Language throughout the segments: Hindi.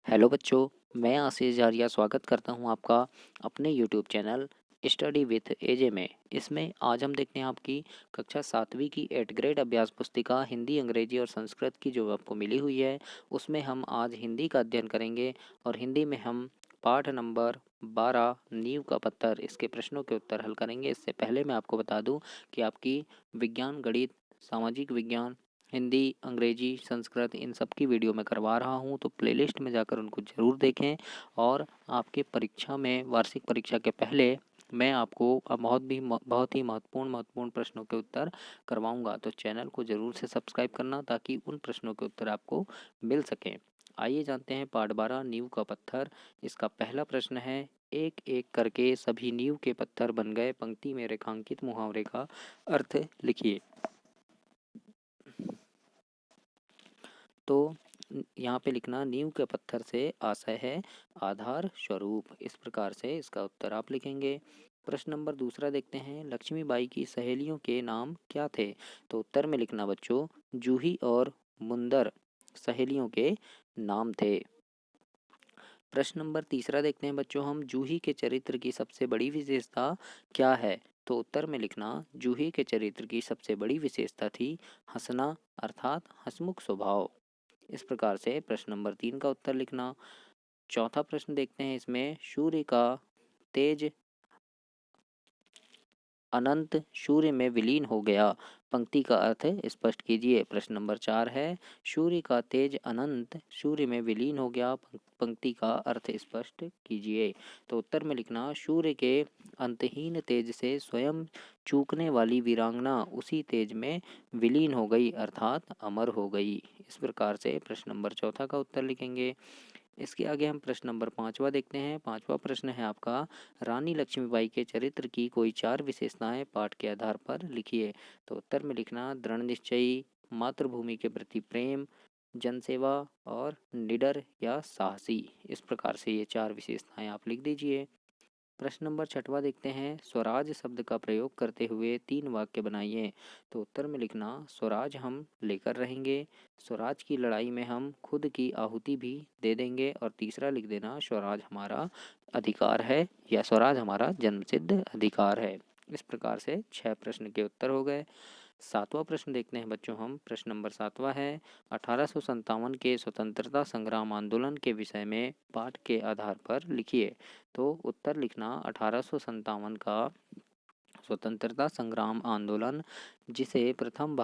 हेलो बच्चों, मैं आशीष आर्या स्वागत करता हूं आपका अपने यूट्यूब चैनल स्टडी विथ एजे में। इसमें आज हम देखते हैं आपकी कक्षा 7वीं की 8 ग्रेड अभ्यास पुस्तिका हिंदी, अंग्रेजी और संस्कृत की जो आपको मिली हुई है, उसमें हम आज हिंदी का अध्ययन करेंगे। और हिंदी में हम पाठ नंबर 12 नींव का पत्थर इसके प्रश्नों के उत्तर हल करेंगे। इससे पहले मैं आपको बता दूं कि आपकी विज्ञान, गणित, सामाजिक विज्ञान, हिंदी, अंग्रेजी, संस्कृत इन सब की वीडियो मैं करवा रहा हूँ, तो प्लेलिस्ट में जाकर उनको ज़रूर देखें। और आपके परीक्षा में, वार्षिक परीक्षा के पहले मैं आपको बहुत ही महत्वपूर्ण प्रश्नों के उत्तर करवाऊंगा। तो चैनल को ज़रूर से सब्सक्राइब करना ताकि उन प्रश्नों के उत्तर आपको मिल सकें। आइए जानते हैं पाठ 12 नींव का पत्थर। इसका पहला प्रश्न है, एक एक करके सभी नींव के पत्थर बन गए। पंक्ति में रेखांकित मुहावरे का अर्थ लिखिए। तो यहाँ पे लिखना, नींव के पत्थर से आशय है आधार स्वरूप। इस प्रकार से इसका उत्तर आप लिखेंगे। प्रश्न नंबर दूसरा देखते हैं, लक्ष्मीबाई की सहेलियों के नाम क्या थे? तो उत्तर में लिखना बच्चों, जूही और मुंदर सहेलियों के नाम थे। प्रश्न नंबर तीसरा देखते हैं बच्चों हम, जूही के चरित्र की सबसे बड़ी विशेषता क्या है? तो उत्तर में लिखना, जूही के चरित्र की सबसे बड़ी विशेषता थी हंसना, अर्थात हंसमुख स्वभाव। इस प्रकार से प्रश्न नंबर 3 का उत्तर लिखना। चौथा प्रश्न देखते हैं, इसमें सूर्य का तेज अनंत सूर्य में विलीन हो गया। पंक्ति का अर्थ स्पष्ट कीजिए। प्रश्न नंबर 4 है, सूर्य का तेज अनंत सूर्य में विलीन हो गया। पंक्ति का अर्थ स्पष्ट कीजिए। तो उत्तर में लिखना, सूर्य के अंतहीन तेज से स्वयं चूकने वाली वीरांगना उसी तेज में विलीन हो गई, अर्थात अमर हो गई। इस प्रकार से प्रश्न नंबर चौथा का उत्तर लिखेंगे। इसके आगे हम प्रश्न नंबर 5वां देखते हैं। 5वां प्रश्न है आपका, रानी लक्ष्मीबाई के चरित्र की कोई 4 विशेषताएं पाठ के आधार पर लिखिए। तो उत्तर में लिखना, दृढ़ निश्चयी, मातृभूमि के प्रति प्रेम, जनसेवा और निडर या साहसी। इस प्रकार से ये 4 विशेषताएं आप लिख दीजिए। प्रश्न नंबर 6वां देखते हैं, स्वराज शब्द का प्रयोग करते हुए 3 वाक्य बनाइए। तो उत्तर में लिखना, स्वराज हम लेकर रहेंगे, स्वराज की लड़ाई में हम खुद की आहुति भी दे देंगे, और तीसरा लिख देना, स्वराज हमारा अधिकार है या स्वराज हमारा जन्मसिद्ध अधिकार है। इस प्रकार से 6 प्रश्न के उत्तर हो गए। 7वां प्रश्न देखते हैं बच्चों हम। प्रश्न नंबर 7वां है, 1857 के स्वतंत्रता संग्राम आंदोलन के विषय में पाठ के आधार पर लिखिए। तो उत्तर लिखना, 1857 का स्वतंत्रता संग्राम आंदोलन, जिसे प्रथम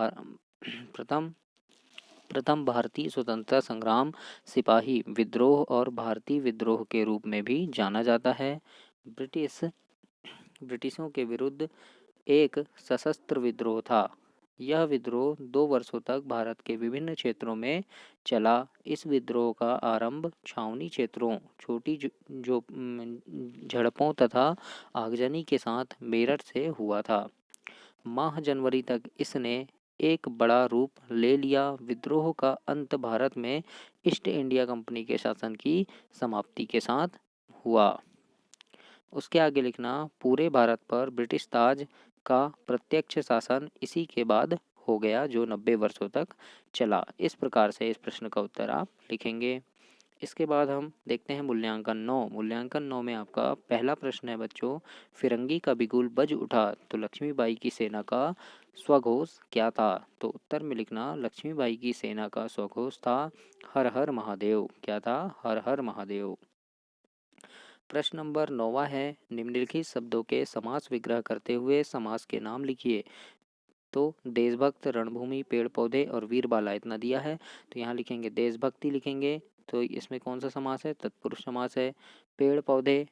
प्रथम भारतीय स्वतंत्रता संग्राम, सिपाही विद्रोह और भारतीय विद्रोह के रूप में भी जाना जाता है, ब्रिटिशों के विरुद्ध एक सशस्त्र विद्रोह था। यह विद्रोह 2 वर्षों तक भारत के विभिन्न क्षेत्रों में चला। इस विद्रोह का आरंभ छावनी क्षेत्रों, छोटी झड़पों तथा आगजनी के साथ मेरठ से हुआ था। माह जनवरी तक इसने एक बड़ा रूप ले लिया। विद्रोह का अंत भारत में ईस्ट इंडिया कंपनी के शासन की समाप्ति के साथ हुआ। उसके आगे लिखना, पूरे भारत पर ब्रिटिश ताज का प्रत्यक्ष शासन इसी के बाद हो गया, जो 90 वर्षों तक चला। इस प्रकार से इस प्रश्न का उत्तर आप लिखेंगे। इसके बाद हम देखते हैं मूल्यांकन 9। मूल्यांकन 9 में आपका पहला प्रश्न है बच्चों, फिरंगी का बिगुल बज उठा तो लक्ष्मीबाई की सेना का स्वघोष क्या था? तो उत्तर में लिखना, लक्ष्मीबाई की सेना का स्वघोष था हर हर महादेव। क्या था? हर हर महादेव। प्रश्न नंबर 9वां है, निम्नलिखित शब्दों के समास विग्रह करते हुए समास के नाम लिखिए। तो देशभक्त, रणभूमि, पेड़ पौधे और वीरबाला इतना दिया है, तो यहाँ लिखेंगे देशभक्ति लिखेंगे। तो इसमें कौन सा समास है? तत्पुरुष समास है। पेड़ पौधे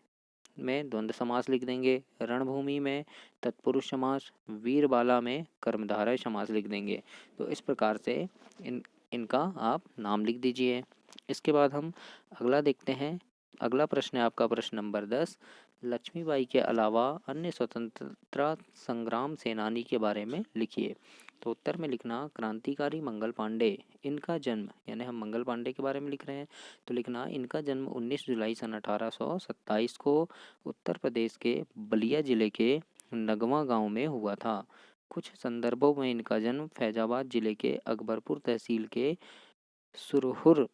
में द्वंद्व समास लिख देंगे। रणभूमि में तत्पुरुष समास, वीरबाला में कर्मधारय समास लिख देंगे। तो इस प्रकार से इनका आप नाम लिख दीजिए। इसके बाद हम अगला देखते हैं। अगला प्रश्न है आपका प्रश्न नंबर 10, लक्ष्मीबाई के अलावा अन्य स्वतंत्रता संग्राम सेनानी के बारे में लिखिए। तो उत्तर में लिखना, क्रांतिकारी मंगल पांडे। इनका जन्म, यानी हम मंगल पांडे के बारे में लिख रहे हैं, तो लिखना इनका जन्म 19 जुलाई सन 1827 को उत्तर प्रदेश के बलिया जिले के नगवा गांव में हुआ था। कुछ संदर्भों में इनका जन्म फैजाबाद जिले के अकबरपुर तहसील के सुरहुर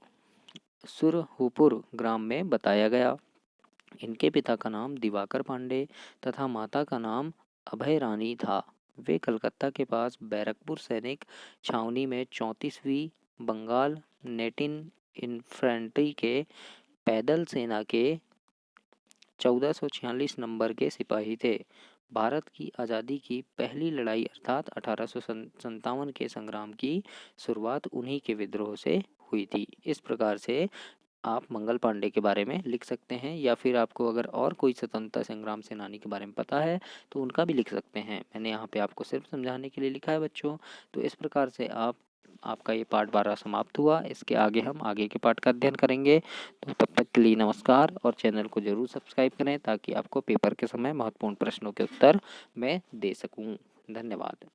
सुरहुपुर ग्राम में बताया गया। इनके पिता का नाम दिवाकर पांडे तथा माता का नाम अभय रानी था। वे कलकत्ता के पास बैरकपुर सैनिक छावनी में 34वीं बंगाल नेटिन इन्फेंट्री के पैदल सेना के 1446 नंबर के सिपाही थे। भारत की आज़ादी की पहली लड़ाई अर्थात 1857 के संग्राम की शुरुआत उन्हीं के विद्रोह से हुई थी। इस प्रकार से आप मंगल पांडे के बारे में लिख सकते हैं, या फिर आपको अगर और कोई स्वतंत्रता संग्राम सेनानी के बारे में पता है तो उनका भी लिख सकते हैं। मैंने यहाँ पे आपको सिर्फ समझाने के लिए लिखा है बच्चों। तो इस प्रकार से आपका ये पाठ 12 समाप्त हुआ। इसके आगे हम आगे के पाठ का अध्ययन करेंगे। तो तब तक के लिए नमस्कार, और चैनल को ज़रूर सब्सक्राइब करें ताकि आपको पेपर के समय महत्वपूर्ण प्रश्नों के उत्तर मैं दे सकूँ। धन्यवाद।